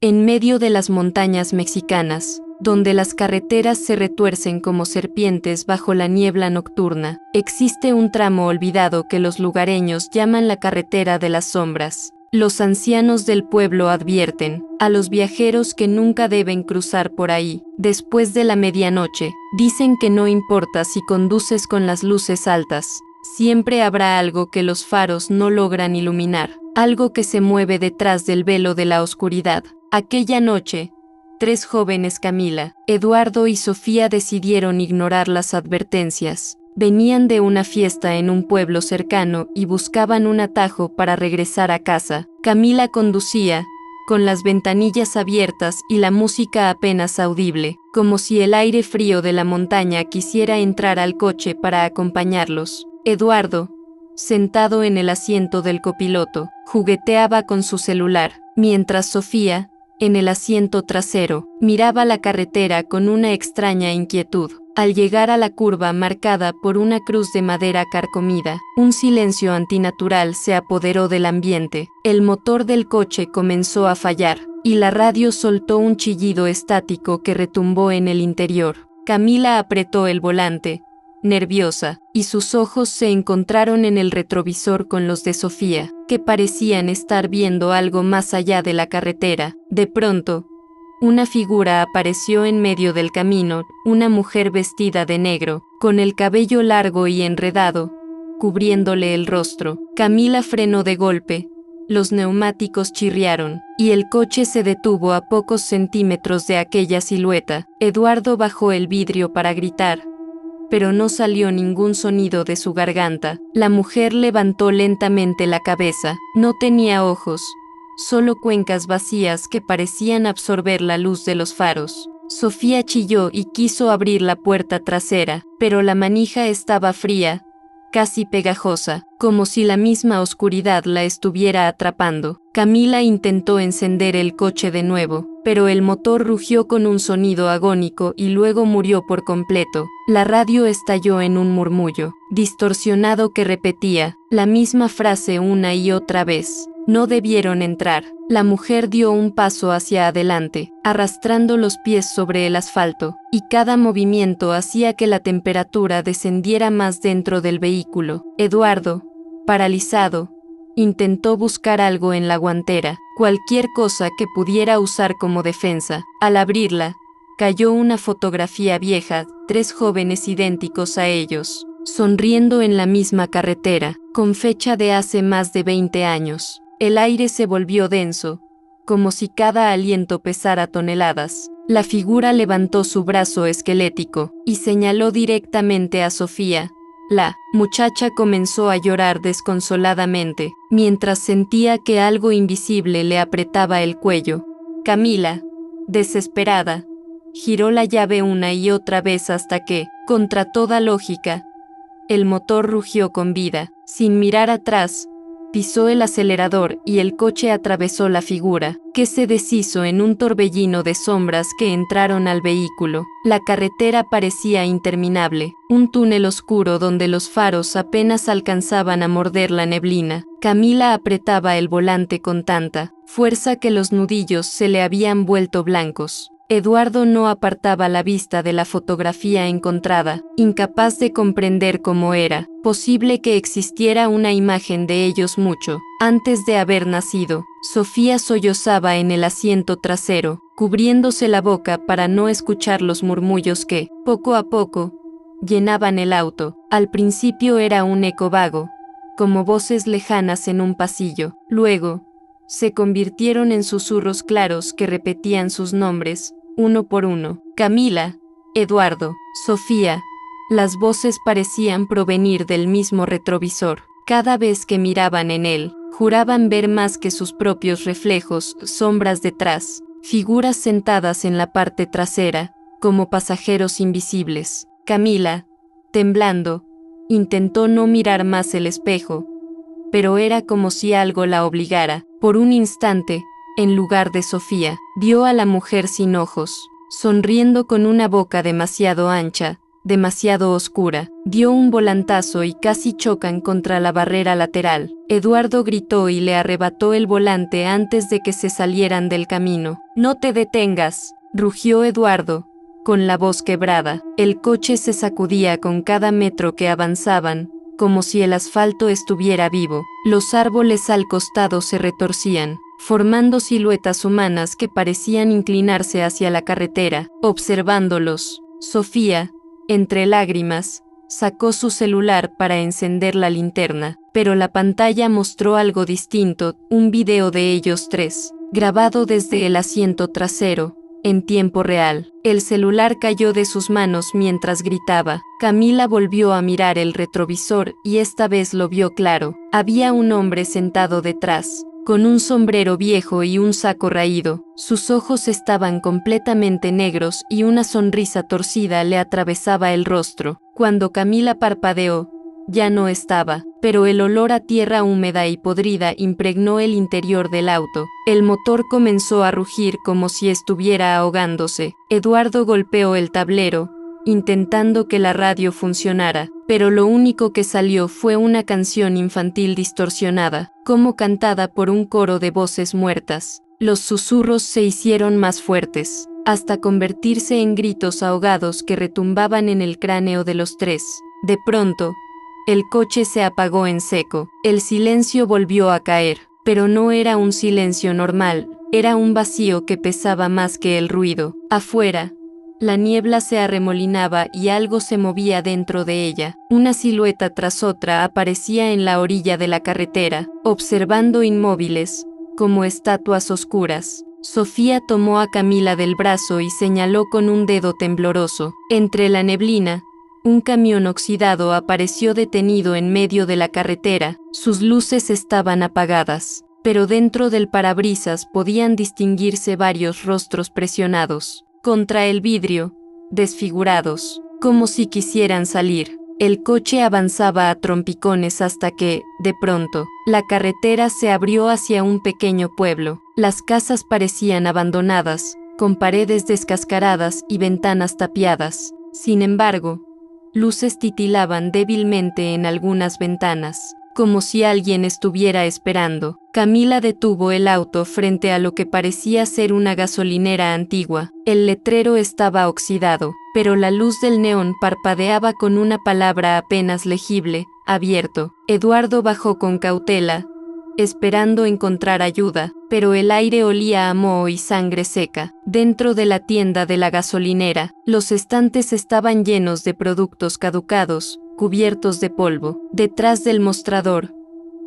En medio de las montañas mexicanas, donde las carreteras se retuercen como serpientes bajo la niebla nocturna, existe un tramo olvidado que los lugareños llaman la carretera de las sombras. Los ancianos del pueblo advierten a los viajeros que nunca deben cruzar por ahí. Después de la medianoche, dicen que no importa si conduces con las luces altas, siempre habrá algo que los faros no logran iluminar, algo que se mueve detrás del velo de la oscuridad. Aquella noche, 3 jóvenes, Camila, Eduardo y Sofía, decidieron ignorar las advertencias. Venían de una fiesta en un pueblo cercano y buscaban un atajo para regresar a casa. Camila conducía, con las ventanillas abiertas y la música apenas audible, como si el aire frío de la montaña quisiera entrar al coche para acompañarlos. Eduardo, sentado en el asiento del copiloto, jugueteaba con su celular, mientras Sofía, en el asiento trasero, miraba la carretera con una extraña inquietud. Al llegar a la curva marcada por una cruz de madera carcomida, un silencio antinatural se apoderó del ambiente. El motor del coche comenzó a fallar, y la radio soltó un chillido estático que retumbó en el interior. Camila apretó el volante, nerviosa, y sus ojos se encontraron en el retrovisor con los de Sofía, que parecían estar viendo algo más allá de la carretera. De pronto, una figura apareció en medio del camino, una mujer vestida de negro, con el cabello largo y enredado, cubriéndole el rostro. Camila frenó de golpe, los neumáticos chirriaron, y el coche se detuvo a pocos centímetros de aquella silueta. Eduardo bajó el vidrio para gritar, pero no salió ningún sonido de su garganta. La mujer levantó lentamente la cabeza. No tenía ojos, solo cuencas vacías que parecían absorber la luz de los faros. Sofía chilló y quiso abrir la puerta trasera, pero la manija estaba fría, casi pegajosa, como si la misma oscuridad la estuviera atrapando. Camila intentó encender el coche de nuevo, pero el motor rugió con un sonido agónico y luego murió por completo. La radio estalló en un murmullo distorsionado que repetía la misma frase una y otra vez. No debieron entrar. La mujer dio un paso hacia adelante, arrastrando los pies sobre el asfalto, y cada movimiento hacía que la temperatura descendiera más dentro del vehículo. Eduardo, paralizado, intentó buscar algo en la guantera, cualquier cosa que pudiera usar como defensa. Al abrirla, cayó una fotografía vieja, 3 jóvenes idénticos a ellos, sonriendo en la misma carretera, con fecha de hace más de 20 años. El aire se volvió denso, como si cada aliento pesara toneladas. La figura levantó su brazo esquelético y señaló directamente a Sofía. La muchacha comenzó a llorar desconsoladamente, mientras sentía que algo invisible le apretaba el cuello. Camila, desesperada, giró la llave una y otra vez hasta que, contra toda lógica, el motor rugió con vida. Sin mirar atrás, pisó el acelerador y el coche atravesó la figura, que se deshizo en un torbellino de sombras que entraron al vehículo. La carretera parecía interminable, un túnel oscuro donde los faros apenas alcanzaban a morder la neblina. Camila apretaba el volante con tanta fuerza que los nudillos se le habían vuelto blancos. Eduardo no apartaba la vista de la fotografía encontrada, incapaz de comprender cómo era posible que existiera una imagen de ellos mucho antes de haber nacido. Sofía sollozaba en el asiento trasero, cubriéndose la boca para no escuchar los murmullos que, poco a poco, llenaban el auto. Al principio era un eco vago, como voces lejanas en un pasillo. Luego, se convirtieron en susurros claros que repetían sus nombres, uno por uno. Camila, Eduardo, Sofía. Las voces parecían provenir del mismo retrovisor. Cada vez que miraban en él, juraban ver más que sus propios reflejos, sombras detrás, figuras sentadas en la parte trasera, como pasajeros invisibles. Camila, temblando, intentó no mirar más el espejo, pero era como si algo la obligara. Por un instante, en lugar de Sofía, vio a la mujer sin ojos, sonriendo con una boca demasiado ancha, demasiado oscura. Dio un volantazo y casi chocan contra la barrera lateral. Eduardo gritó y le arrebató el volante antes de que se salieran del camino. «¡No te detengas!», rugió Eduardo, con la voz quebrada. El coche se sacudía con cada metro que avanzaban, como si el asfalto estuviera vivo. Los árboles al costado se retorcían, formando siluetas humanas que parecían inclinarse hacia la carretera. Observándolos, Sofía, entre lágrimas, sacó su celular para encender la linterna, pero la pantalla mostró algo distinto, un video de ellos tres, grabado desde el asiento trasero, en tiempo real. El celular cayó de sus manos mientras gritaba. Camila volvió a mirar el retrovisor y esta vez lo vio claro. Había un hombre sentado detrás, con un sombrero viejo y un saco raído. Sus ojos estaban completamente negros y una sonrisa torcida le atravesaba el rostro. Cuando Camila parpadeó, ya no estaba, pero el olor a tierra húmeda y podrida impregnó el interior del auto. El motor comenzó a rugir como si estuviera ahogándose. Eduardo golpeó el tablero, intentando que la radio funcionara, pero lo único que salió fue una canción infantil distorsionada, como cantada por un coro de voces muertas. Los susurros se hicieron más fuertes, hasta convertirse en gritos ahogados que retumbaban en el cráneo de los tres. De pronto, el coche se apagó en seco. El silencio volvió a caer, pero no era un silencio normal, era un vacío que pesaba más que el ruido. Afuera, la niebla se arremolinaba y algo se movía dentro de ella. Una silueta tras otra aparecía en la orilla de la carretera, observando inmóviles, como estatuas oscuras. Sofía tomó a Camila del brazo y señaló con un dedo tembloroso. Entre la neblina, un camión oxidado apareció detenido en medio de la carretera. Sus luces estaban apagadas, pero dentro del parabrisas podían distinguirse varios rostros presionados contra el vidrio, desfigurados, como si quisieran salir. El coche avanzaba a trompicones hasta que, de pronto, la carretera se abrió hacia un pequeño pueblo. Las casas parecían abandonadas, con paredes descascaradas y ventanas tapiadas. Sin embargo, luces titilaban débilmente en algunas ventanas, como si alguien estuviera esperando. Camila detuvo el auto frente a lo que parecía ser una gasolinera antigua. El letrero estaba oxidado, pero la luz del neón parpadeaba con una palabra apenas legible: abierto. Eduardo bajó con cautela, esperando encontrar ayuda, pero el aire olía a moho y sangre seca. Dentro de la tienda de la gasolinera, los estantes estaban llenos de productos caducados, cubiertos de polvo. Detrás del mostrador,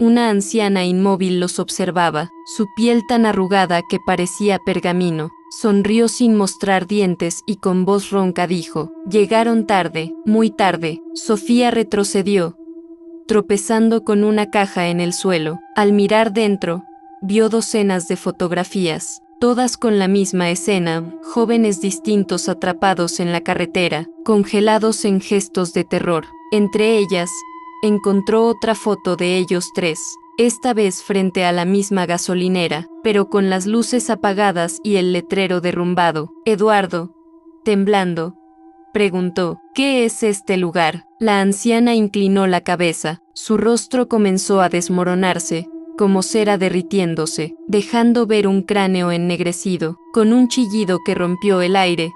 una anciana inmóvil los observaba, su piel tan arrugada que parecía pergamino. Sonrió sin mostrar dientes y con voz ronca dijo: «Llegaron tarde, muy tarde». Sofía retrocedió, tropezando con una caja en el suelo. Al mirar dentro, vio docenas de fotografías, todas con la misma escena: jóvenes distintos atrapados en la carretera, congelados en gestos de terror. Entre ellas, encontró otra foto de ellos tres, esta vez frente a la misma gasolinera, pero con las luces apagadas y el letrero derrumbado. Eduardo, temblando, preguntó: «¿Qué es este lugar?». La anciana inclinó la cabeza, su rostro comenzó a desmoronarse, como cera derritiéndose, dejando ver un cráneo ennegrecido. Con un chillido que rompió el aire,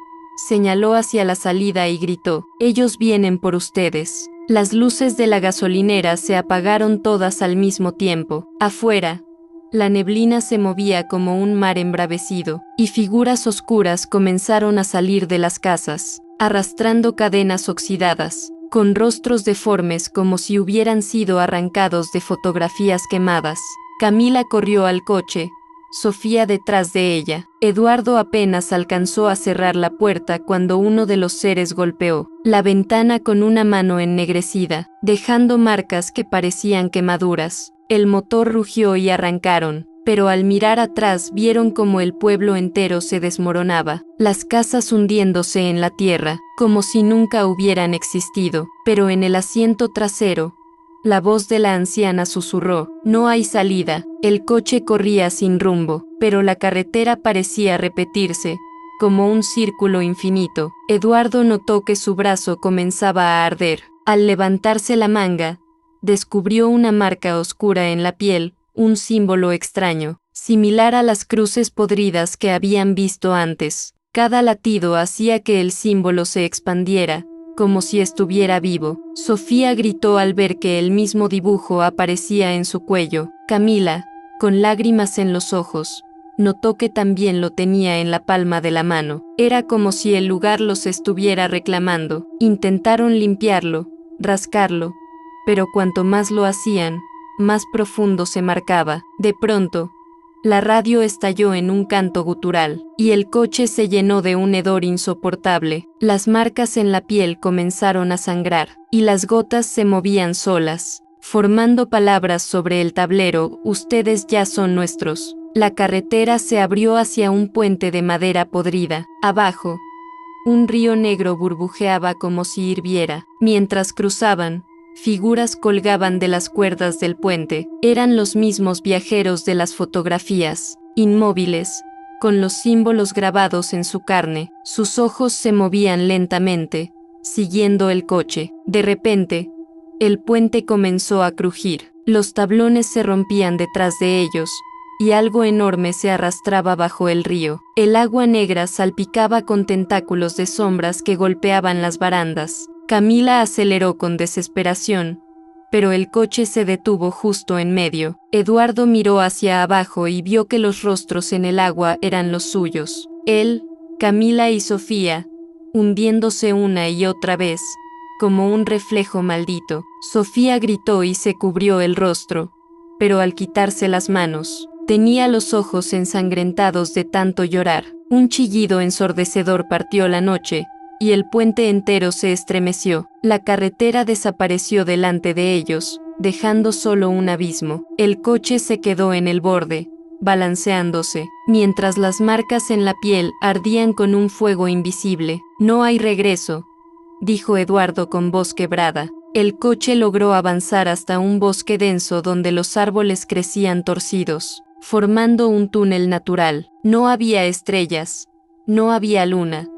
señaló hacia la salida y gritó: «Ellos vienen por ustedes». Las luces de la gasolinera se apagaron todas al mismo tiempo. Afuera, la neblina se movía como un mar embravecido, y figuras oscuras comenzaron a salir de las casas, arrastrando cadenas oxidadas, con rostros deformes como si hubieran sido arrancados de fotografías quemadas. Camila corrió al coche, Sofía detrás de ella. Eduardo apenas alcanzó a cerrar la puerta cuando uno de los seres golpeó la ventana con una mano ennegrecida, dejando marcas que parecían quemaduras. El motor rugió y arrancaron, pero al mirar atrás vieron como el pueblo entero se desmoronaba, las casas hundiéndose en la tierra, como si nunca hubieran existido. Pero en el asiento trasero, la voz de la anciana susurró: «No hay salida». El coche corría sin rumbo, pero la carretera parecía repetirse, como un círculo infinito. Eduardo notó que su brazo comenzaba a arder. Al levantarse la manga, descubrió una marca oscura en la piel, un símbolo extraño, similar a las cruces podridas que habían visto antes. Cada latido hacía que el símbolo se expandiera, como si estuviera vivo. Sofía gritó al ver que el mismo dibujo aparecía en su cuello. Camila, con lágrimas en los ojos, notó que también lo tenía en la palma de la mano. Era como si el lugar los estuviera reclamando. Intentaron limpiarlo, rascarlo, pero cuanto más lo hacían, más profundo se marcaba. De pronto, la radio estalló en un canto gutural, y el coche se llenó de un hedor insoportable. Las marcas en la piel comenzaron a sangrar, y las gotas se movían solas, formando palabras sobre el tablero: ustedes ya son nuestros. La carretera se abrió hacia un puente de madera podrida. Abajo, un río negro burbujeaba como si hirviera. Mientras cruzaban, figuras colgaban de las cuerdas del puente. Eran los mismos viajeros de las fotografías, inmóviles, con los símbolos grabados en su carne. Sus ojos se movían lentamente, siguiendo el coche. De repente, el puente comenzó a crujir. Los tablones se rompían detrás de ellos, y algo enorme se arrastraba bajo el río. El agua negra salpicaba con tentáculos de sombras que golpeaban las barandas. Camila aceleró con desesperación, pero el coche se detuvo justo en medio. Eduardo miró hacia abajo y vio que los rostros en el agua eran los suyos. Él, Camila y Sofía, hundiéndose una y otra vez, como un reflejo maldito. Sofía gritó y se cubrió el rostro, pero al quitarse las manos, tenía los ojos ensangrentados de tanto llorar. Un chillido ensordecedor partió la noche, y el puente entero se estremeció. La carretera desapareció delante de ellos, dejando solo un abismo. El coche se quedó en el borde, balanceándose, mientras las marcas en la piel ardían con un fuego invisible. No hay regreso, dijo Eduardo con voz quebrada. El coche logró avanzar hasta un bosque denso donde los árboles crecían torcidos, formando un túnel natural. No había estrellas, no había luna,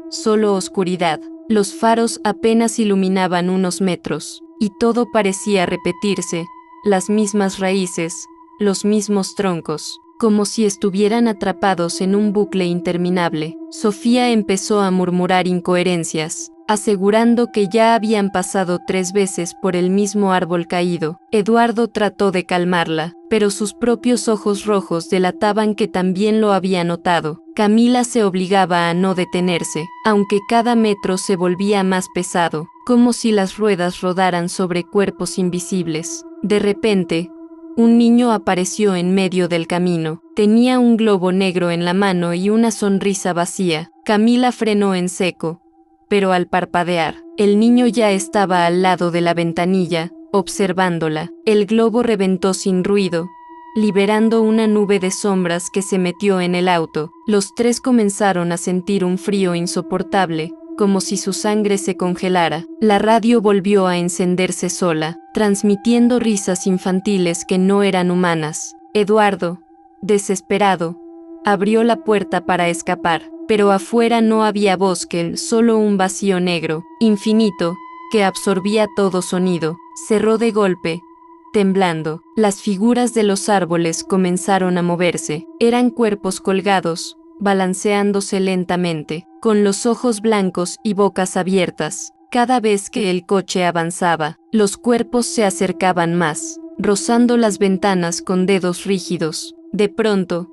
solo oscuridad. Los faros apenas iluminaban unos metros, y todo parecía repetirse, las mismas raíces, los mismos troncos, como si estuvieran atrapados en un bucle interminable. Sofía empezó a murmurar incoherencias, asegurando que ya habían pasado 3 veces por el mismo árbol caído. Eduardo trató de calmarla, pero sus propios ojos rojos delataban que también lo había notado. Camila se obligaba a no detenerse, aunque cada metro se volvía más pesado, como si las ruedas rodaran sobre cuerpos invisibles. De repente, un niño apareció en medio del camino. Tenía un globo negro en la mano y una sonrisa vacía. Camila frenó en seco, pero al parpadear, el niño ya estaba al lado de la ventanilla, observándola. El globo reventó sin ruido, liberando una nube de sombras que se metió en el auto. Los tres comenzaron a sentir un frío insoportable, como si su sangre se congelara. La radio volvió a encenderse sola, transmitiendo risas infantiles que no eran humanas. Eduardo, desesperado, abrió la puerta para escapar, pero afuera no había bosque, solo un vacío negro, infinito, que absorbía todo sonido. Cerró de golpe, temblando. Las figuras de los árboles comenzaron a moverse. Eran cuerpos colgados, balanceándose lentamente, con los ojos blancos y bocas abiertas. Cada vez que el coche avanzaba, los cuerpos se acercaban más, rozando las ventanas con dedos rígidos. De pronto,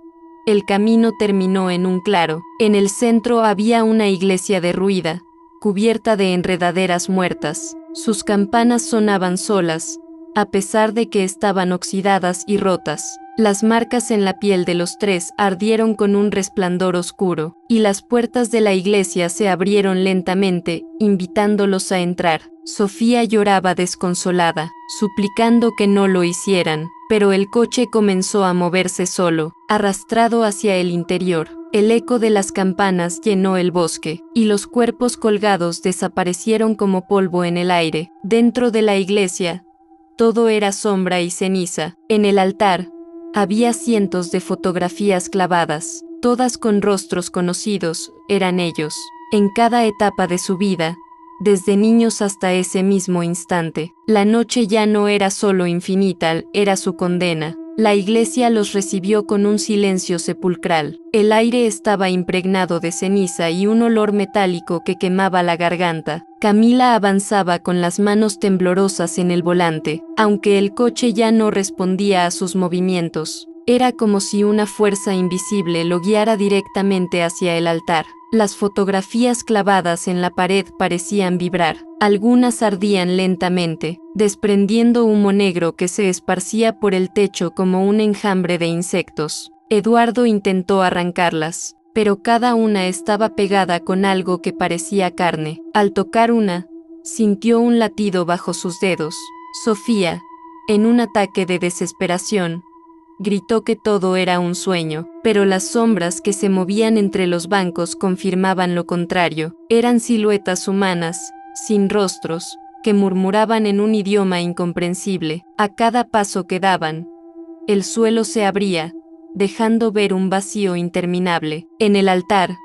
el camino terminó en un claro. En el centro había una iglesia derruida, cubierta de enredaderas muertas. Sus campanas sonaban solas, a pesar de que estaban oxidadas y rotas. Las marcas en la piel de los tres ardieron con un resplandor oscuro, y las puertas de la iglesia se abrieron lentamente, invitándolos a entrar. Sofía lloraba desconsolada, suplicando que no lo hicieran, pero el coche comenzó a moverse solo, arrastrado hacia el interior. El eco de las campanas llenó el bosque, y los cuerpos colgados desaparecieron como polvo en el aire. Dentro de la iglesia, todo era sombra y ceniza. En el altar, había cientos de fotografías clavadas, todas con rostros conocidos, eran ellos. En cada etapa de su vida, desde niños hasta ese mismo instante, la noche ya no era solo infinita, era su condena. La iglesia los recibió con un silencio sepulcral. El aire estaba impregnado de ceniza y un olor metálico que quemaba la garganta. Camila avanzaba con las manos temblorosas en el volante, aunque el coche ya no respondía a sus movimientos. Era como si una fuerza invisible lo guiara directamente hacia el altar. Las fotografías clavadas en la pared parecían vibrar. Algunas ardían lentamente, desprendiendo humo negro que se esparcía por el techo como un enjambre de insectos. Eduardo intentó arrancarlas, pero cada una estaba pegada con algo que parecía carne. Al tocar una, sintió un latido bajo sus dedos. Sofía, en un ataque de desesperación, gritó que todo era un sueño, pero las sombras que se movían entre los bancos confirmaban lo contrario. Eran siluetas humanas, sin rostros, que murmuraban en un idioma incomprensible. A cada paso que daban, el suelo se abría, dejando ver un vacío interminable. En el altar,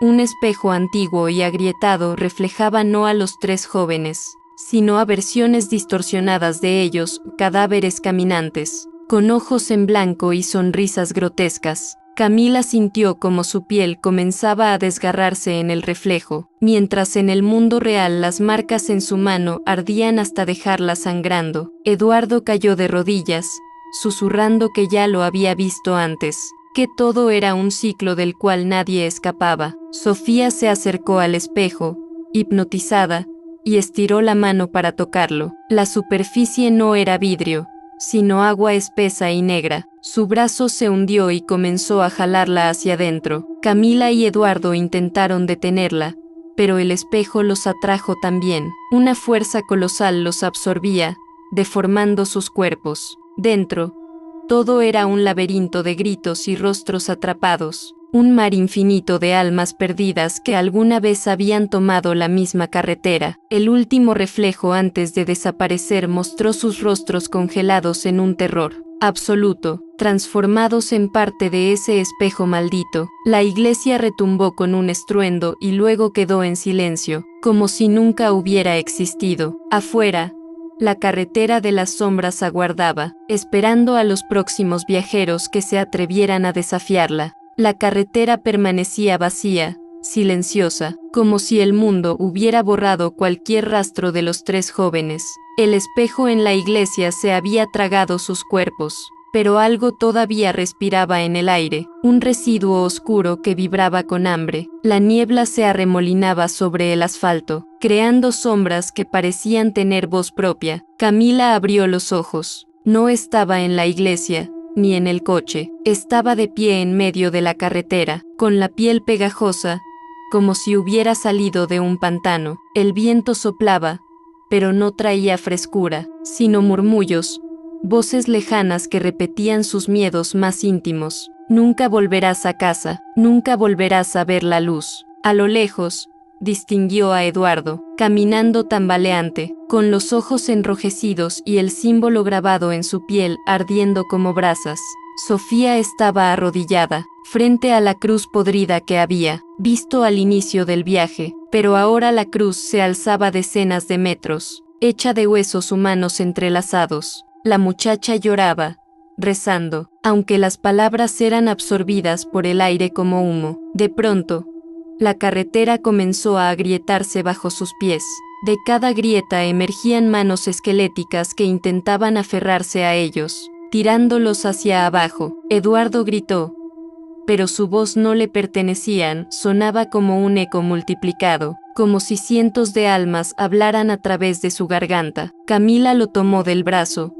un espejo antiguo y agrietado reflejaba no a los tres jóvenes, sino a versiones distorsionadas de ellos, cadáveres caminantes, con ojos en blanco y sonrisas grotescas. Camila sintió como su piel comenzaba a desgarrarse en el reflejo, mientras en el mundo real las marcas en su mano ardían hasta dejarla sangrando. Eduardo cayó de rodillas, susurrando que ya lo había visto antes, que todo era un ciclo del cual nadie escapaba. Sofía se acercó al espejo, hipnotizada, y estiró la mano para tocarlo. La superficie no era vidrio, sino agua espesa y negra. Su brazo se hundió y comenzó a jalarla hacia adentro. Camila y Eduardo intentaron detenerla, pero el espejo los atrajo también. Una fuerza colosal los absorbía, deformando sus cuerpos. Dentro, todo era un laberinto de gritos y rostros atrapados, un mar infinito de almas perdidas que alguna vez habían tomado la misma carretera. El último reflejo antes de desaparecer mostró sus rostros congelados en un terror absoluto, transformados en parte de ese espejo maldito. La iglesia retumbó con un estruendo y luego quedó en silencio, como si nunca hubiera existido. Afuera, la carretera de las sombras aguardaba, esperando a los próximos viajeros que se atrevieran a desafiarla. La carretera permanecía vacía, silenciosa, como si el mundo hubiera borrado cualquier rastro de los tres jóvenes. El espejo en la iglesia se había tragado sus cuerpos, pero algo todavía respiraba en el aire, un residuo oscuro que vibraba con hambre. La niebla se arremolinaba sobre el asfalto, creando sombras que parecían tener voz propia. Camila abrió los ojos. No estaba en la iglesia, ni en el coche. Estaba de pie en medio de la carretera, con la piel pegajosa, como si hubiera salido de un pantano. El viento soplaba, pero no traía frescura, sino murmullos, voces lejanas que repetían sus miedos más íntimos. Nunca volverás a casa, nunca volverás a ver la luz. A lo lejos, distinguió a Eduardo, caminando tambaleante, con los ojos enrojecidos y el símbolo grabado en su piel ardiendo como brasas. Sofía estaba arrodillada, frente a la cruz podrida que había visto al inicio del viaje, pero ahora la cruz se alzaba decenas de metros, hecha de huesos humanos entrelazados. La muchacha lloraba, rezando, aunque las palabras eran absorbidas por el aire como humo. De pronto, la carretera comenzó a agrietarse bajo sus pies. De cada grieta emergían manos esqueléticas que intentaban aferrarse a ellos, tirándolos hacia abajo. Eduardo gritó, pero su voz no le pertenecía, sonaba como un eco multiplicado, como si cientos de almas hablaran a través de su garganta. Camila lo tomó del brazo,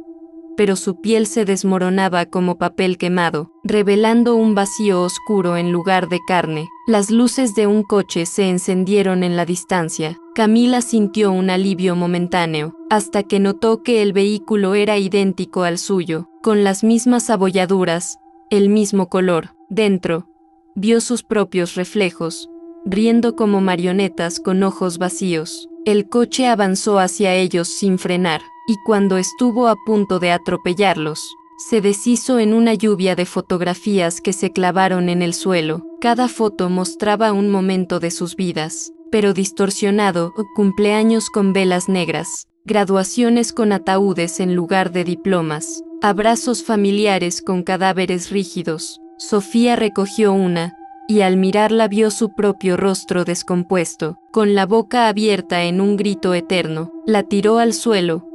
pero su piel se desmoronaba como papel quemado, revelando un vacío oscuro en lugar de carne. Las luces de un coche se encendieron en la distancia. Camila sintió un alivio momentáneo, hasta que notó que el vehículo era idéntico al suyo, con las mismas abolladuras, el mismo color. Dentro, vio sus propios reflejos, riendo como marionetas con ojos vacíos. El coche avanzó hacia ellos sin frenar, y cuando estuvo a punto de atropellarlos, se deshizo en una lluvia de fotografías que se clavaron en el suelo. Cada foto mostraba un momento de sus vidas, pero distorsionado: cumpleaños con velas negras, graduaciones con ataúdes en lugar de diplomas, abrazos familiares con cadáveres rígidos. Sofía recogió una, y al mirarla vio su propio rostro descompuesto, con la boca abierta en un grito eterno. La tiró al suelo,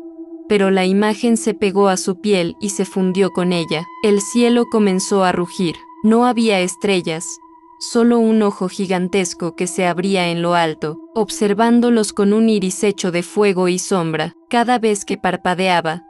pero la imagen se pegó a su piel y se fundió con ella. El cielo comenzó a rugir. No había estrellas, solo un ojo gigantesco que se abría en lo alto, observándolos con un iris hecho de fuego y sombra. Cada vez que parpadeaba,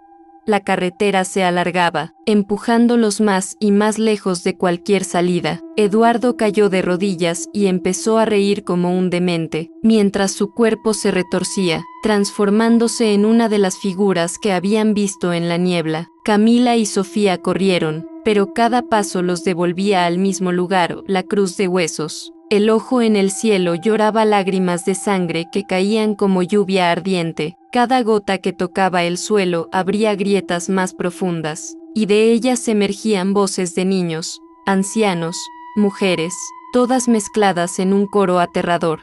la carretera se alargaba, empujándolos más y más lejos de cualquier salida. Eduardo cayó de rodillas y empezó a reír como un demente, mientras su cuerpo se retorcía, transformándose en una de las figuras que habían visto en la niebla. Camila y Sofía corrieron, pero cada paso los devolvía al mismo lugar: la cruz de huesos. El ojo en el cielo lloraba lágrimas de sangre que caían como lluvia ardiente. Cada gota que tocaba el suelo abría grietas más profundas, y de ellas emergían voces de niños, ancianos, mujeres, todas mezcladas en un coro aterrador.